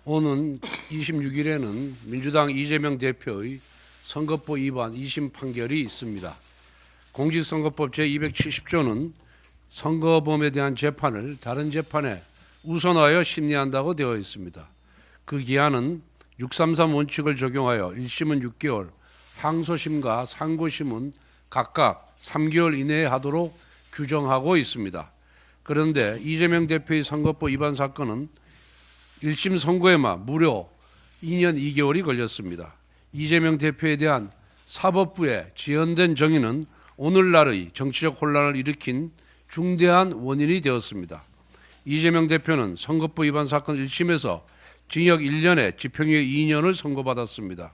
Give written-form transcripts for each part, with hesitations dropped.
오는 26일에는 민주당 이재명 대표의 선거법 위반 2심 판결이 있습니다. 공직선거법 제270조는 선거범에 대한 재판을 다른 재판에 우선하여 심리한다고 되어 있습니다. 그 기한은 633 원칙을 적용하여 1심은 6개월, 항소심과 상고심은 각각 3개월 이내에 하도록 규정하고 있습니다. 그런데 이재명 대표의 선거법 위반 사건은 1심 선고에만 무려 2년 2개월이 걸렸습니다. 이재명 대표에 대한 사법부의 지연된 정의는 오늘날의 정치적 혼란을 일으킨 중대한 원인이 되었습니다. 이재명 대표는 선거법 위반 사건 1심에서 징역 1년에 집행유예 2년을 선고받았습니다.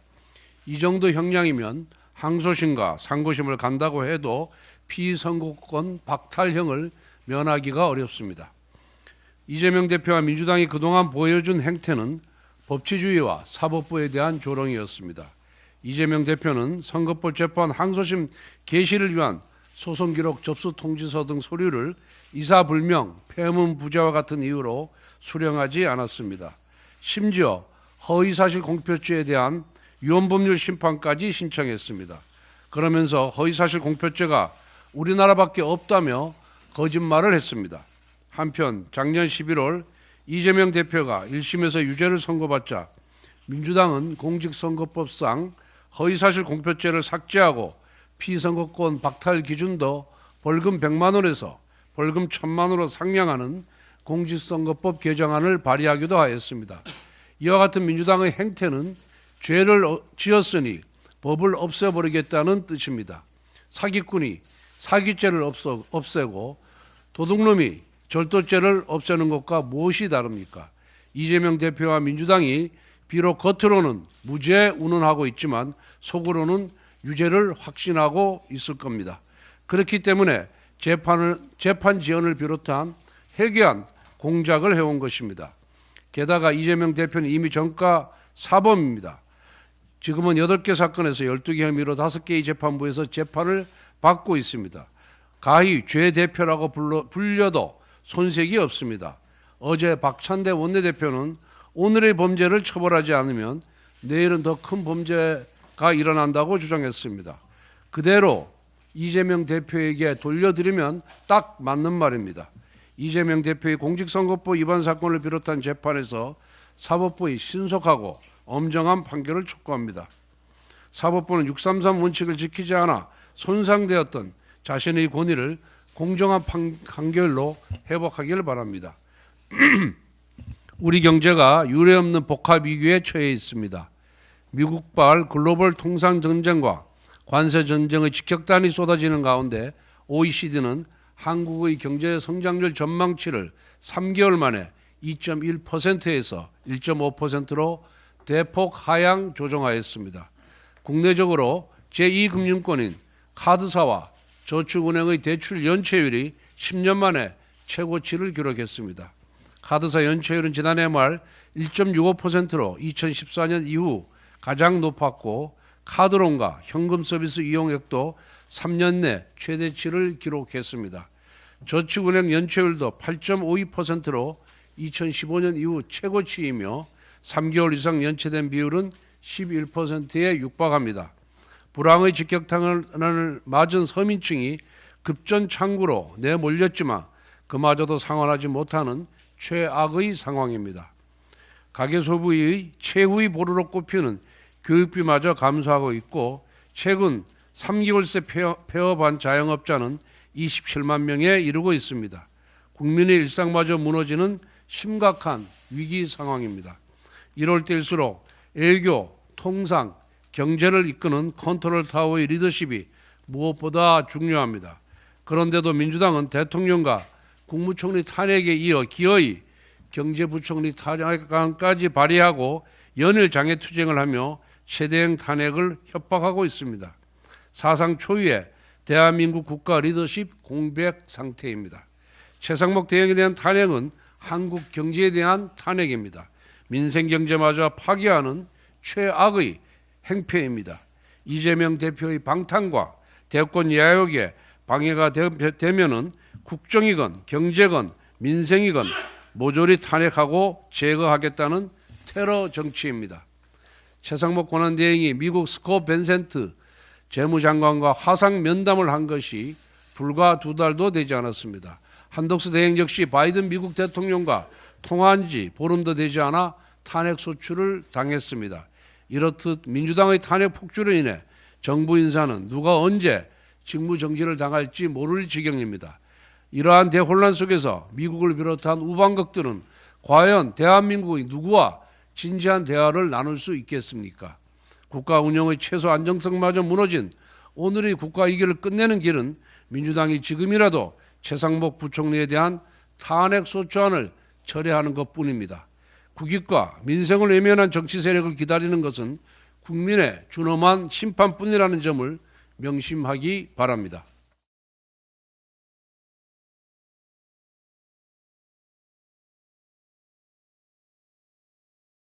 이 정도 형량이면 항소심과 상고심을 간다고 해도 피선고권 박탈형을 면하기가 어렵습니다. 이재명 대표와 민주당이 그동안 보여준 행태는 법치주의와 사법부에 대한 조롱이었습니다. 이재명 대표는 선거법 재판 항소심 개시를 위한 소송기록 접수 통지서 등 서류를 이사불명, 폐문부재와 같은 이유로 수령하지 않았습니다. 심지어 허위사실 공표죄에 대한 위헌법률 심판까지 신청했습니다. 그러면서 허위사실 공표죄가 우리나라밖에 없다며 거짓말을 했습니다. 한편 작년 11월 이재명 대표가 1심에서 유죄를 선고받자 민주당은 공직선거법상 허위사실 공표죄를 삭제하고 피선거권 박탈 기준도 벌금 100만 원에서 벌금 1000만 원으로 상향하는 공직선거법 개정안을 발의하기도 하였습니다. 이와 같은 민주당의 행태는 죄를 지었으니 법을 없애버리겠다는 뜻입니다. 사기꾼이 사기죄를 없애고 도둑놈이 절도죄를 없애는 것과 무엇이 다릅니까? 이재명 대표와 민주당이 비록 겉으로는 무죄 운운하고 있지만 속으로는 유죄를 확신하고 있을 겁니다. 그렇기 때문에 재판 지연을 비롯한 해괴한 공작을 해온 것입니다. 게다가 이재명 대표는 이미 전과 사범입니다. 지금은 8개 사건에서 12개 혐의로 5개의 재판부에서 재판을 받고 있습니다. 가히 죄 대표라고 불려도 손색이 없습니다. 어제 박찬대 원내대표는 오늘의 범죄를 처벌하지 않으면 내일은 더 큰 범죄가 일어난다고 주장했습니다. 그대로 이재명 대표에게 돌려드리면 딱 맞는 말입니다. 이재명 대표의 공직선거법 위반 사건을 비롯한 재판에서 사법부의 신속하고 엄정한 판결을 촉구합니다. 사법부는 633 원칙을 지키지 않아 손상되었던 자신의 권위를 공정한 판결로 회복하기를 바랍니다. 우리 경제가 유례없는 복합 위기에 처해 있습니다. 미국발 글로벌 통상 전쟁과 관세 전쟁의 직격탄이 쏟아지는 가운데 OECD는 한국의 경제 성장률 전망치를 3개월 만에 2.1%에서 1.5%로 대폭 하향 조정하였습니다. 국내적으로 제2금융권인 카드사와 저축은행의 대출 연체율이 10년 만에 최고치를 기록했습니다. 카드사 연체율은 지난해 말 1.65%로 2014년 이후 가장 높았고 카드론과 현금 서비스 이용액도 3년 내 최대치를 기록했습니다. 저축은행 연체율도 8.52%로 2015년 이후 최고치이며 3개월 이상 연체된 비율은 11%에 육박합니다. 불황의 직격탄을 맞은 서민층이 급전창구로 내몰렸지만 그마저도 상환하지 못하는 최악의 상황입니다. 가계소비의 최후의 보루로 꼽히는 교육비마저 감소하고 있고 최근 3개월새 폐업한 자영업자는 27만 명에 이르고 있습니다. 국민의 일상마저 무너지는 심각한 위기 상황입니다. 이럴 때일수록 애교, 통상, 경제를 이끄는 컨트롤 타워의 리더십이 무엇보다 중요합니다. 그런데도 민주당은 대통령과 국무총리 탄핵에 이어 기어이 경제부총리 탄핵안까지 발의하고 연일 장애투쟁을 하며 최대행 탄핵을 협박하고 있습니다. 사상 초유의 대한민국 국가 리더십 공백 상태입니다. 최상목 대행에 대한 탄핵은 한국 경제에 대한 탄핵입니다. 민생경제마저 파괴하는 최악의 행패입니다. 이재명 대표의 방탄과 대권 야욕에 방해가 되면은 국정이건 경제건 민생이건 모조리 탄핵하고 제거하겠다는 테러 정치입니다. 최상목 권한대행이 미국 스콧 벤센트 재무장관과 화상 면담을 한 것이 불과 2달도 되지 않았습니다. 한덕수 대행 역시 바이든 미국 대통령과 통화한 지 보름도 되지 않아 탄핵 소추를 당했습니다. 이렇듯 민주당의 탄핵 폭주로 인해 정부 인사는 누가 언제 직무 정지를 당할지 모를 지경입니다. 이러한 대혼란 속에서 미국을 비롯한 우방국들은 과연 대한민국의 누구와 진지한 대화를 나눌 수 있겠습니까? 국가 운영의 최소 안정성마저 무너진 오늘의 국가 위기를 끝내는 길은 민주당이 지금이라도 최상목 부총리에 대한 탄핵 소추안을 철회하는 것뿐입니다. 국익과 민생을 외면한 정치 세력을 기다리는 것은 국민의 준엄한 심판뿐이라는 점을 명심하기 바랍니다.